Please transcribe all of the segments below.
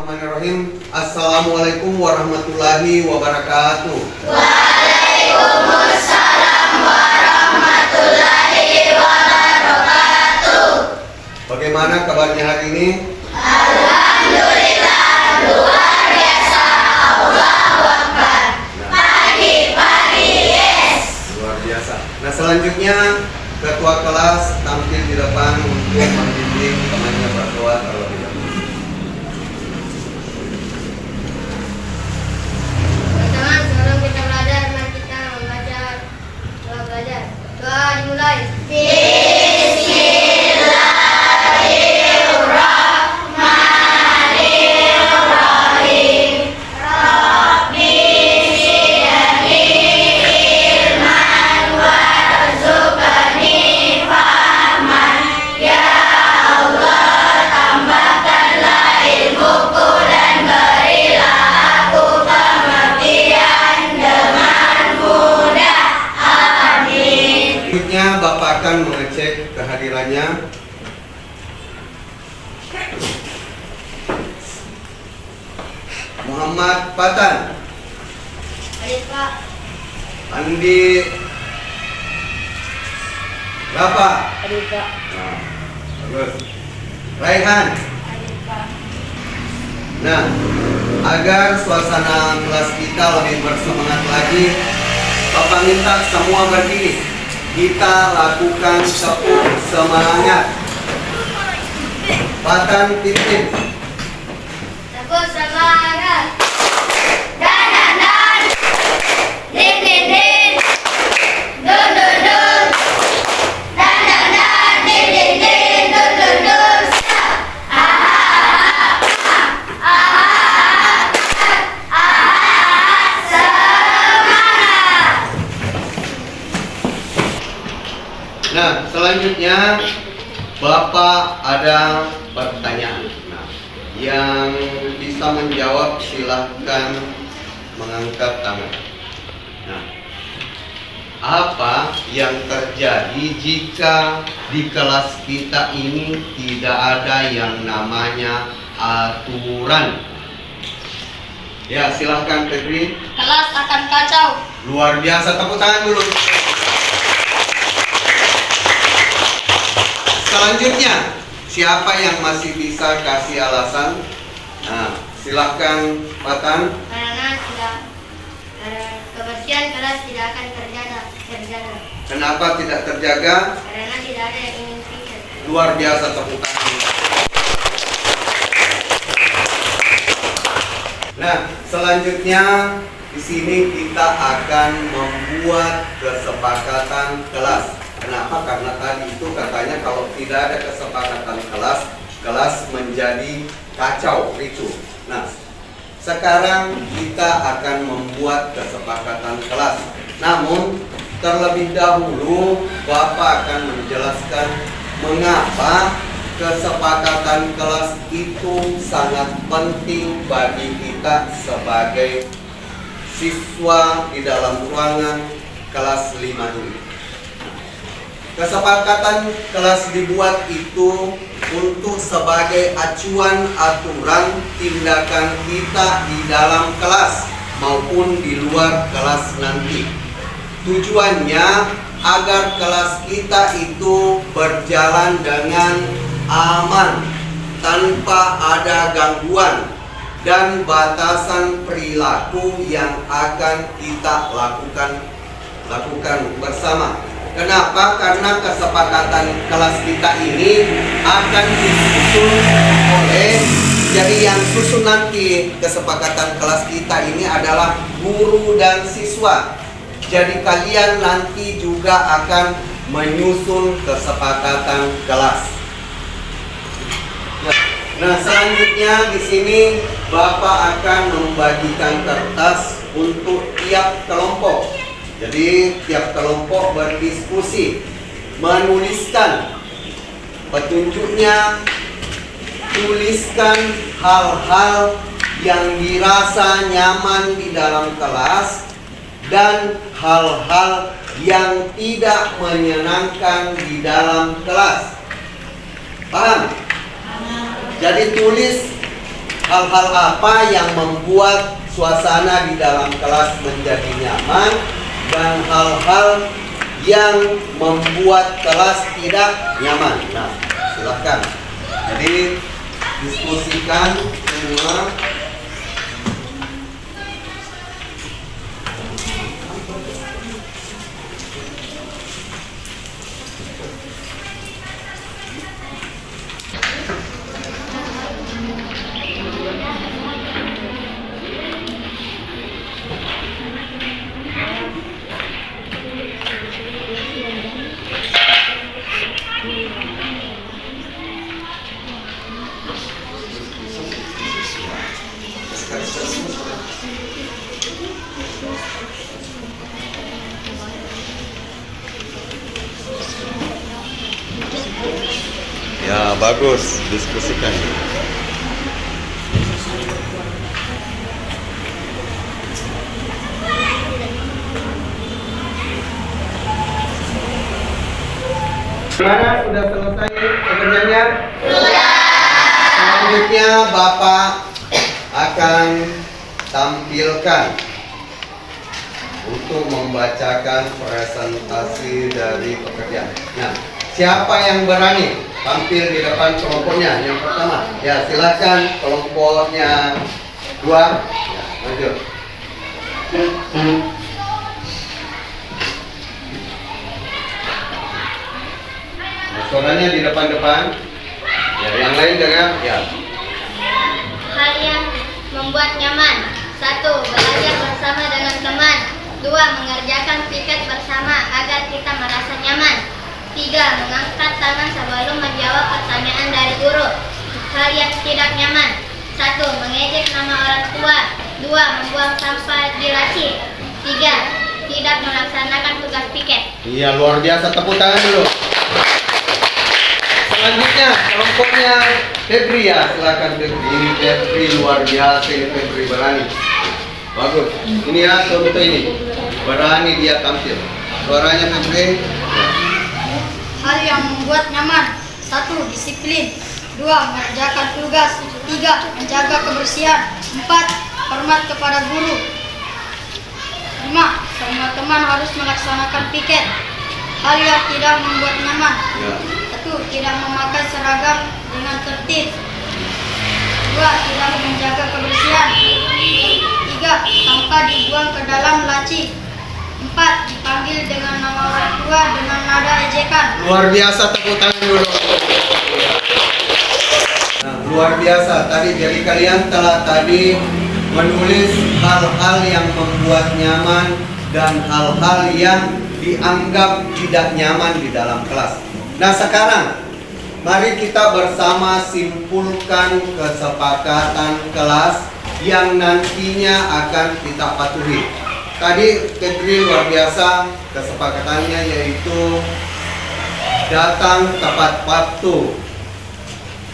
Bismillahirrahmanirrahim. Assalamualaikum warahmatullahi wabarakatuh. Waalaikumsalam warahmatullahi wabarakatuh. Bagaimana kabarnya hari ini? Alhamdulillah, luar biasa. Allahu Akbar. Pagi-pagi, yes. Luar biasa. Nah, selanjutnya ketua kelas tampil di depan untuk membimbing temannya berdoa terlebih dahulu. Teman-teman, sebelum kita belajar, mari kita membaca doa belajar. Doa dimulai. Bismillahirrahmanirrahim. Rabbi zidni ilman warzuqni fahman. Ya Allah, tambahkanlah ilmuku dan berilah aku pengertian dengan mudah. Amin. Selanjutnya Bapak akan mengecek kehadirannya. Muhammad Patan, Baik, Pak. Andi Rafa, Baik, Pak. nah, bagus. Raihan. Baik, Pak. Nah, agar suasana kelas kita lebih bersemangat lagi, Bapak minta semua berdiri. Kita lakukan tepuk semangat. Patan pimpin. Tepuk semangat. Dan dan dan. Din din din. Dun dun dun. Dan dan dan. Din din din. Dun dun dun. Semangat. Nah, selanjutnya Bapak ada pertanyaan. Nah, yang bisa menjawab silahkan mengangkat tangan. Nah, apa yang terjadi jika di kelas kita ini tidak ada yang namanya aturan? Ya, silahkan Febri. Kelas akan kacau. Luar biasa, tepuk tangan dulu. Selanjutnya, siapa yang masih bisa kasih alasan? Nah, silahkan Patan. Karena kebersihan kelas tidak akan terjaga. Kenapa tidak terjaga? Karena tidak ada yang ingin pikir. Luar biasa, tepuk tangan. Nah, selanjutnya di sini kita akan membuat kesepakatan kelas. Kenapa? Karena tadi itu katanya kalau tidak ada kesepakatan kelas, kelas menjadi kacau, ricuh. Nah, sekarang kita akan membuat kesepakatan kelas. Namun, terlebih dahulu Bapak akan menjelaskan mengapa kesepakatan kelas itu sangat penting bagi kita sebagai siswa di dalam ruangan kelas 5 ini. Kesepakatan kelas dibuat itu untuk sebagai acuan aturan tindakan kita di dalam kelas maupun di luar kelas nanti. Tujuannya agar kelas kita itu berjalan dengan aman, tanpa ada gangguan dan batasan perilaku yang akan kita lakukan bersama. Kenapa? Karena kesepakatan kelas kita ini akan disusun oleh, jadi yang susun nanti kesepakatan kelas kita ini adalah guru dan siswa. Jadi kalian nanti juga akan menyusun kesepakatan kelas. Nah, selanjutnya di sini Bapak akan membagikan kertas untuk tiap kelompok. Jadi tiap kelompok berdiskusi, menuliskan petunjuknya, tuliskan hal-hal yang dirasa nyaman di dalam kelas dan hal-hal yang tidak menyenangkan di dalam kelas. Paham? Jadi tulis hal-hal apa yang membuat suasana di dalam kelas menjadi nyaman dan hal-hal yang membuat kelas tidak nyaman. Nah, silakan. Jadi diskusikan semua. Ya, bagus, diskusikan. Gimana? Sudah selesai pekerjaannya? Sudah. Selanjutnya Bapak akan tampilkan untuk membacakan presentasi dari pekerjaan. Nah, siapa yang berani tampil di depan kelompoknya? Yang pertama, ya silakan kelompoknya 2, ya, maju. Nah, suaranya di depan-depan. Ya, yang lain dengar. Ya. Hal yang membuat nyaman. 1. Belajar bersama dengan teman. 2. Mengerjakan piket bersama agar kita merasa nyaman. 3. Mengangkat tangan sebelum menjawab pertanyaan dari guru. Hal yang tidak nyaman. 1. Mengejek nama orang tua. 2. Membuang sampah di laci. 3. Tidak melaksanakan tugas piket. Iya, luar biasa, tepuk tangan dulu. Selanjutnya kelompoknya Febri, ya silakan Febri. Ini Febri luar biasa, ini Febri berani. Bagus. Ini ya contoh ini. Berani dia tampil. Suaranya Febri. Hal yang membuat nyaman. 1. Disiplin. 2. Mengerjakan tugas. 3. Menjaga kebersihan. 4. Hormat kepada guru. 5. Semua teman harus melaksanakan piket. Hal yang tidak membuat nyaman. Ya. 1. Tidak memakai seragam dengan tertib. 2. Tidak menjaga kebersihan. 3. Sampah dibuang ke dalam laci. 4. Dipanggil dengan nama orang tua dengan nada ejekan. Luar biasa, tepuk tangan dulu. Nah, luar biasa. Jadi kalian telah tadi menulis hal-hal yang membuat nyaman dan hal-hal yang dianggap tidak nyaman di dalam kelas. Nah, sekarang mari kita bersama simpulkan kesepakatan kelas yang nantinya akan kita patuhi. Tadi Febri luar biasa kesepakatannya, yaitu datang tepat waktu.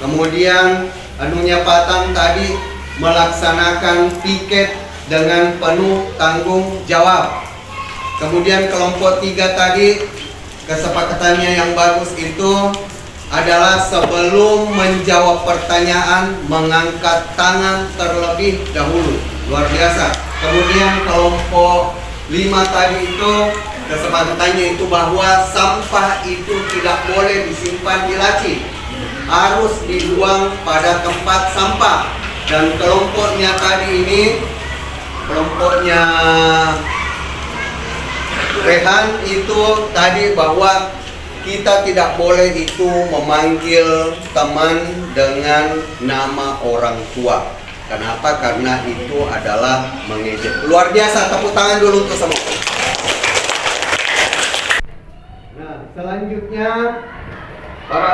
Kemudian anunya Patang tadi melaksanakan piket dengan penuh tanggung jawab. Kemudian kelompok 3 tadi kesepakatannya yang bagus itu adalah sebelum menjawab pertanyaan mengangkat tangan terlebih dahulu. Luar biasa. Kemudian kelompok 5 tadi itu kesepakatannya itu bahwa sampah itu tidak boleh disimpan di laci, harus dibuang pada tempat sampah. Dan kelompoknya tadi ini, kelompoknya Rehan itu tadi bahwa kita tidak boleh itu memanggil teman dengan nama orang tua. Kenapa? Karena itu adalah mengejek. Luar biasa, tepuk tangan dulu untuk semua. Nah, selanjutnya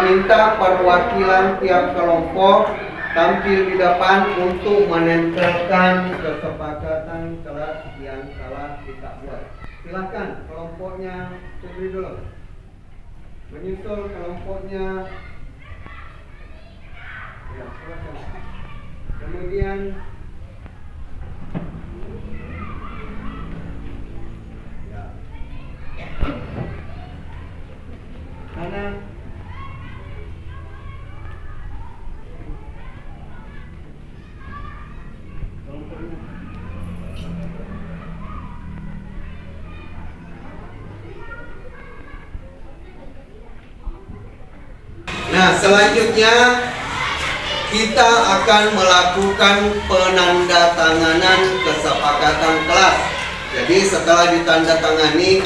minta perwakilan tiap kelompok tampil di depan untuk menempelkan kesepakatan kelas yang telah kita buat. Silahkan kelompoknya Febri dulu. Menyusul kelompoknya. Ya, silakan. Kemudian ya. Karena Nah, selanjutnya kita akan melakukan penandatanganan kesepakatan kelas. Jadi setelah ditandatangani,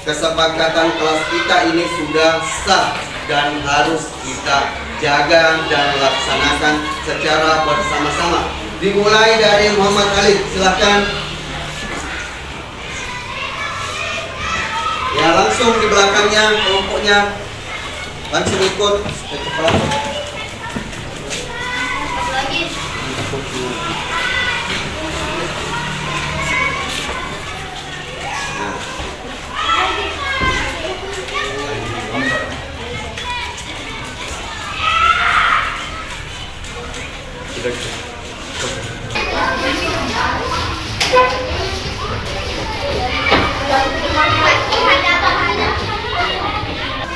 kesepakatan kelas kita ini sudah sah dan harus kita jaga dan laksanakan secara bersama-sama. Dimulai dari Muhammad Ali, silahkan. Ya, langsung di belakangnya kelompoknya langsung ikut ke kepala. Lagi.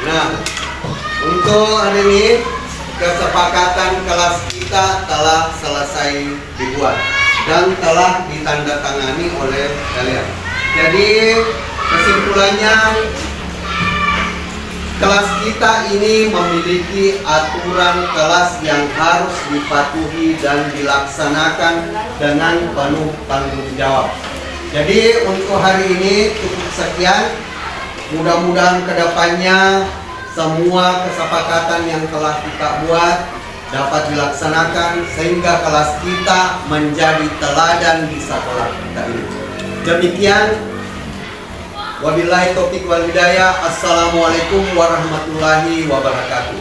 Nah, untuk hari ini kesepakatan kelas kita telah selesai dibuat dan telah ditandatangani oleh kalian. Jadi kesimpulannya, kelas kita ini memiliki aturan kelas yang harus dipatuhi dan dilaksanakan dengan penuh tanggung jawab. Jadi untuk hari ini cukup sekian. Mudah-mudahan kedepannya semua kesepakatan yang telah kita buat dapat dilaksanakan sehingga kelas kita menjadi teladan di sekolah kita ini. Demikian. Wabillahi taufiq wal hidayah. Assalamualaikum warahmatullahi wabarakatuh.